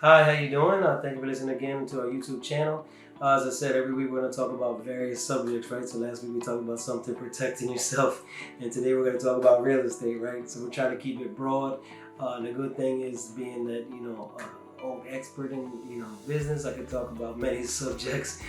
Hi, how you doing? Thank you for listening again to our YouTube channel. As I said, every week we're going to talk about various subjects, right? So last week we talked about something protecting yourself, and today we're going to talk about real estate, right? So we're trying to keep it broad. The good thing is being that, old expert in, business, I could talk about many subjects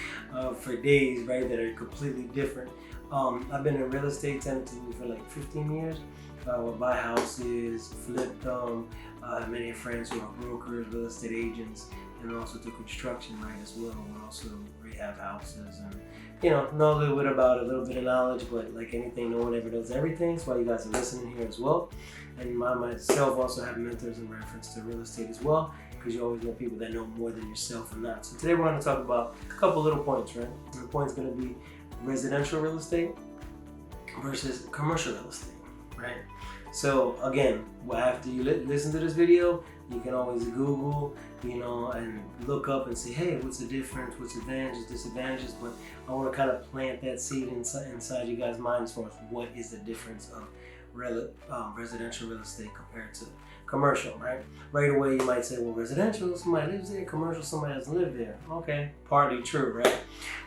for days, right, that are completely different. I've been in real estate tentatively for like 15 years. Would buy houses, flip them. I have many friends who are brokers, real estate agents, and also do construction, right, as well. We also rehab houses and, know a little bit about it, a little bit of knowledge, but like anything, no one ever knows everything. That's why you guys are listening here as well. And I myself also have mentors in reference to real estate as well, because you always know people that know more than yourself or not. So today we're going to talk about a couple little points, right? And the point's going to be residential real estate versus commercial real estate, right? So again, after you listen to this video, you can always Google, and look up and say, hey, what's the difference? What's advantages, disadvantages? But I want to kind of plant that seed inside you guys' mind as far as what is the difference of residential real estate compared to commercial, right? Right away, you might say, well, residential, somebody lives there. Commercial, somebody doesn't live there. Okay, partly true, right?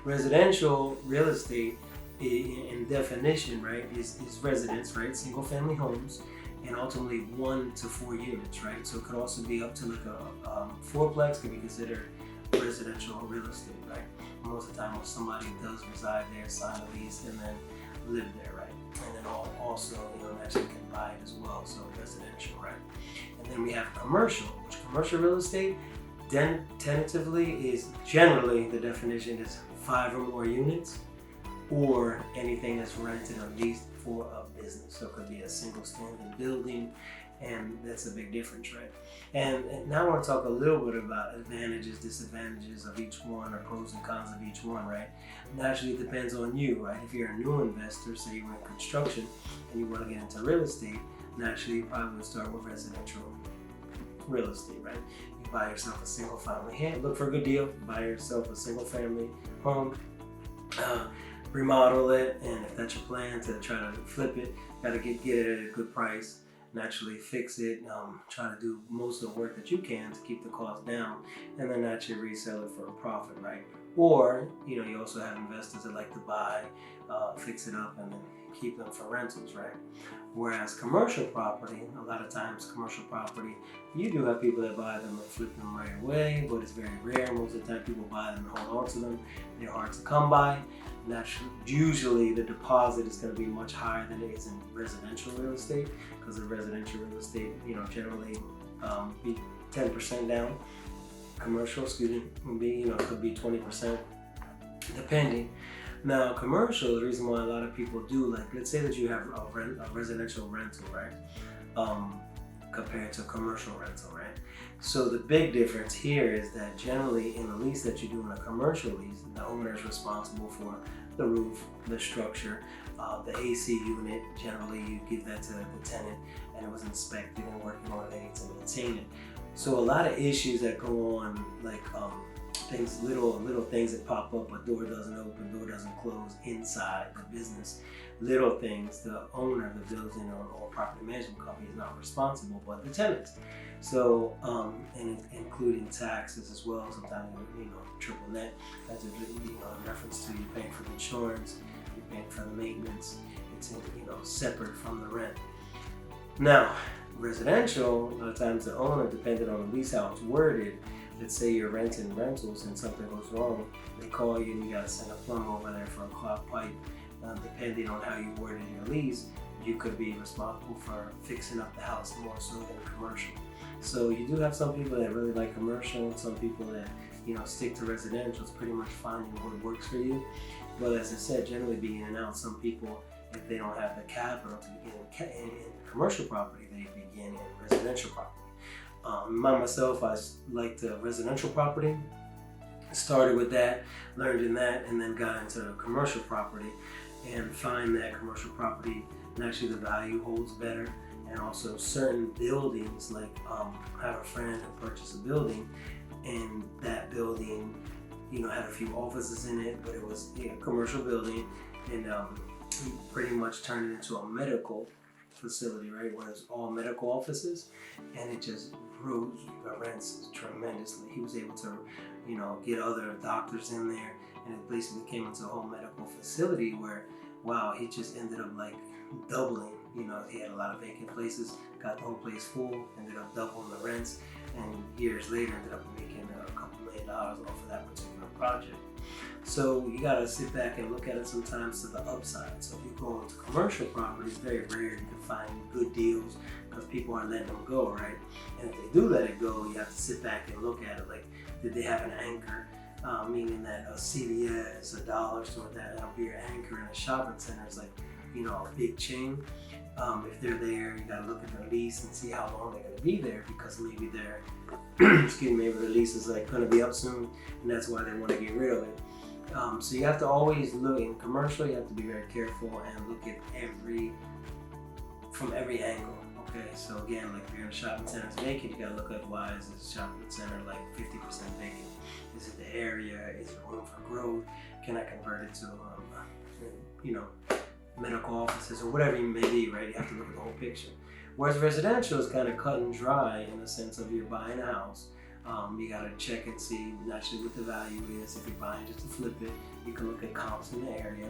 Residential real estate in definition, right, is residence, right, single family homes, and ultimately 1 to 4 units, right? So it could also be up to like a fourplex could be considered residential real estate, right? Most of the time, somebody does reside there, sign a lease, and then live there, right? And then also, naturally can buy it as well, so residential, right? And then we have commercial, which commercial real estate tentatively is generally, the definition is 5 or more units, or anything that's rented or leased for a business. So it could be a single standing building, and that's a big difference, right? And now I want to talk a little bit about advantages, disadvantages of each one, or pros and cons of each one, right? Naturally, it depends on you, right? If you're a new investor, say you're in construction and you want to get into real estate, naturally you probably would start with residential real estate, right? You buy yourself a single family home, look for a good deal, buy yourself a single family home, remodel it, and if that's your plan to try to flip it, gotta get it at a good price, naturally fix it, try to do most of the work that you can to keep the cost down, and then naturally resell it for a profit, right? Or, you also have investors that like to buy, fix it up, and then keep them for rentals, right? Whereas commercial property, a lot of times commercial property, you do have people that buy them and flip them right away, but it's very rare. Most of the time people buy them and hold on to them. They're hard to come by. Naturally, usually the deposit is going to be much higher than it is in residential real estate, because in residential real estate, generally be 10% down. Commercial, would be, could be 20%, depending. Now, commercial, the reason why a lot of people do, like, let's say that you have a residential rental, right? Compared to commercial rental, right? So the big difference here is that generally in the lease that you do in a commercial lease, the owner is responsible for the roof, the structure, the AC unit. Generally, you give that to the tenant, and it was inspected and working on it, they need to maintain it. So a lot of issues that go on, like things, little things that pop up, a door doesn't open, door doesn't close inside the business, little things, the owner of the building or property management company is not responsible, but the tenants. So, and including taxes as well, sometimes, triple net, that's in reference to you paying for the insurance, you're paying for the maintenance, it's, separate from the rent. Now, residential, a lot of times the owner, depending on the lease, how it's worded, let's say you're renting rentals and something goes wrong, they call you and you gotta send a plumber over there for a clogged pipe. Depending on how you worded your lease, you could be responsible for fixing up the house more so than commercial. So you do have some people that really like commercial, and some people that stick to residential. It's pretty much finding what works for you. But as I said, generally being in and out, some people, if they don't have the capital to begin in commercial property, they begin in residential property. Myself, I like the residential property. Started with that, learned in that, and then got into commercial property, and find that commercial property, and actually the value holds better. And also certain buildings, like I have a friend who purchased a building, and that building, had a few offices in it, but it was a commercial building, and he pretty much turned it into a medical facility, right, where it's all medical offices, and it just grew the rents tremendously. He was able to, get other doctors in there, and it basically came into a whole medical facility where, wow, he just ended up like doubling. He had a lot of vacant places, got the whole place full, ended up doubling the rents, and years later ended up making a couple $1 million off of that particular project. So you gotta sit back and look at it sometimes to the upside. So if you go into commercial property, it's very rare you can find good deals because people are letting them go, right? And if they do let it go, you have to sit back and look at it like, did they have an anchor? Meaning that a CVS, a dollar store, that'll be your anchor in a shopping center. It's like, a big chain. If they're there, you gotta look at their lease and see how long they're gonna be there, because maybe their maybe the lease is like gonna be up soon, and that's why they want to get rid of it. So you have to always look in commercial. You have to be very careful and look at from every angle. Okay, so again, like if you're in a shopping center is vacant, you gotta look at why is this shopping center like 50% vacant? Is it the area? Is it room for growth? Can I convert it to medical offices or whatever you may be, right? You have to look at the whole picture. Whereas residential is kind of cut and dry in the sense of you're buying a house. You gotta check and see naturally what the value is. If you're buying just to flip it, you can look at comps in the area.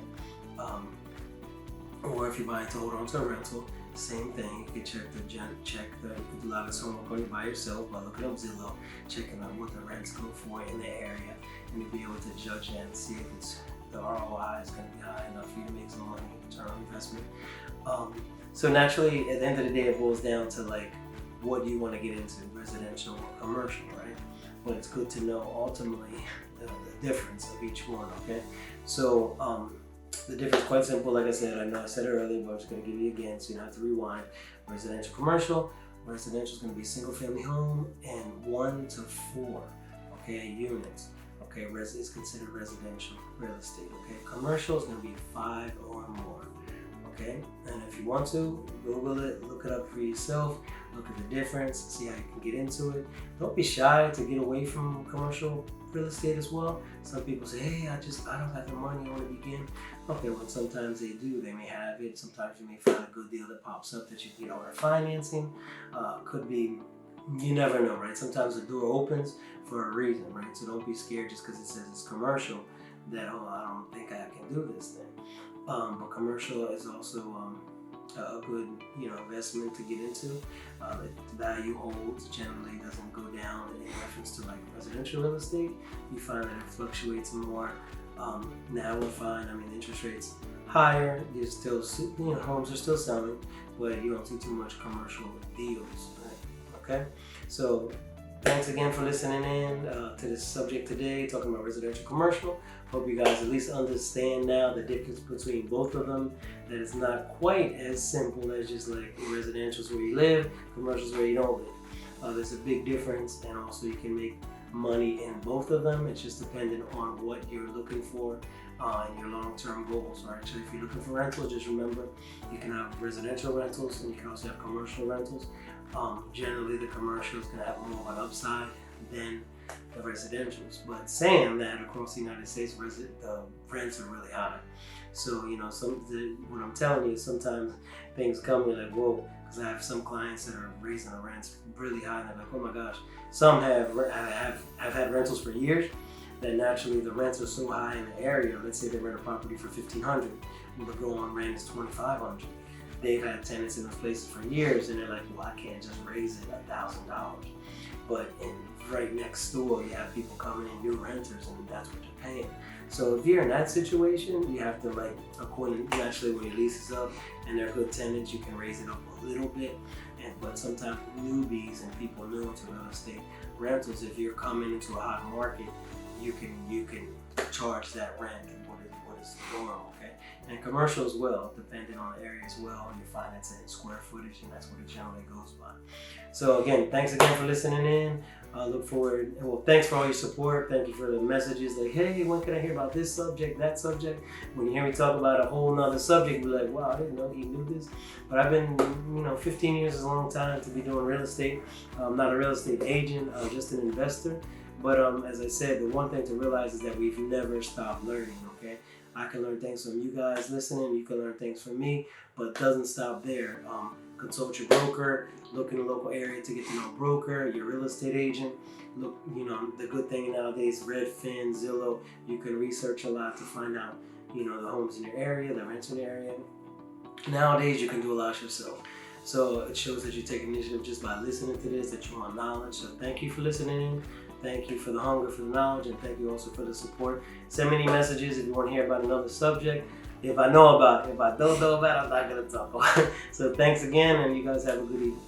Or if you're buying to hold on to a rental, same thing. You can you can do a lot of this homework on you by yourself by looking up Zillow, checking out what the rents go for in the area, and you'll be able to judge that and see if the ROI is going to be high enough for you to make some money, return on investment. So naturally, at the end of the day, it boils down to like, what do you want to get into, residential or commercial, right? But it's good to know ultimately the difference of each one, okay? So the difference is quite simple. Like I said, I know I said it earlier, but I'm just going to give you again so you don't have to rewind. Residential, commercial. Residential is going to be single family home and 1 to 4, okay, units. Okay, is considered residential real estate. Okay, commercial is going to be 5 or more. Okay, and if you want to, Google it, look it up for yourself, look at the difference, see how you can get into it. Don't be shy to get away from commercial real estate as well. Some people say, hey, I don't have the money, I want to begin. Okay, well, sometimes they do, they may have it. Sometimes you may find a good deal that pops up that you can get owner financing. Could be, you never know, right? Sometimes the door opens for a reason, right? So don't be scared just because it says it's commercial that, oh, I don't think I can do this thing. But commercial is also a good, investment to get into. The value holds, generally doesn't go down in reference to like residential real estate. You find that it fluctuates more. Now we'll find, interest rates higher. You're still, homes are still selling, but you don't see too much commercial deals, right? Okay, so thanks again for listening in to this subject today, talking about residential, commercial. Hope you guys at least understand now the difference between both of them, that it's not quite as simple as just like residential is where you live, commercial is where you don't live. There's a big difference, and also you can make money in both of them. It's just dependent on what you're looking for and your long-term goals. Right? So if you're looking for rentals, just remember you can have residential rentals and you can also have commercial rentals. Generally, the commercial is going to have more of an upside than the residentials. But saying that, across the United States, the rents are really high. So, what I'm telling you is sometimes things come and you're like, whoa, because I have some clients that are raising the rents really high, and they're like, oh my gosh. Some have had rentals for years, that naturally the rents are so high in the area. Let's say they rent a property for $1,500, and the go-on rent is $2,500. They've had tenants in those places for years, and they're like, well, I can't just raise it $1,000. But right next door, you have people coming in, new renters, and that's what they're paying. So if you're in that situation, you have to, like, naturally when your lease is up and they're good tenants, you can raise it up a little bit. But sometimes newbies and people new to real estate rentals, if you're coming into a hot market, you can charge that rent what is normal, okay? And commercial as well, depending on the area as well, and you find it's in square footage, and that's what it generally goes by. So again, thanks again for listening in. I look forward, thanks for all your support. Thank you for the messages like, hey, when can I hear about this subject, that subject? When you hear me talk about a whole nother subject, you're like, wow, I didn't know he knew this. But I've been, 15 years is a long time to be doing real estate. I'm not a real estate agent, I'm just an investor. But as I said, the one thing to realize is that we've never stopped learning, okay? I can learn things from you guys listening. You can learn things from me, but it doesn't stop there. Consult your broker. Look in the local area to get to know a broker, your real estate agent. Look, the good thing nowadays, Redfin, Zillow, you can research a lot to find out, the homes in your area, the rents in your area. Nowadays, you can do a lot yourself. So it shows that you take initiative just by listening to this, that you want knowledge. So thank you for listening. Thank you for the hunger for the knowledge, and thank you also for the support. Send me any messages if you want to hear about another subject. If I know about it, if I don't know about it, I'm not going to talk about it. So thanks again, and you guys have a good evening.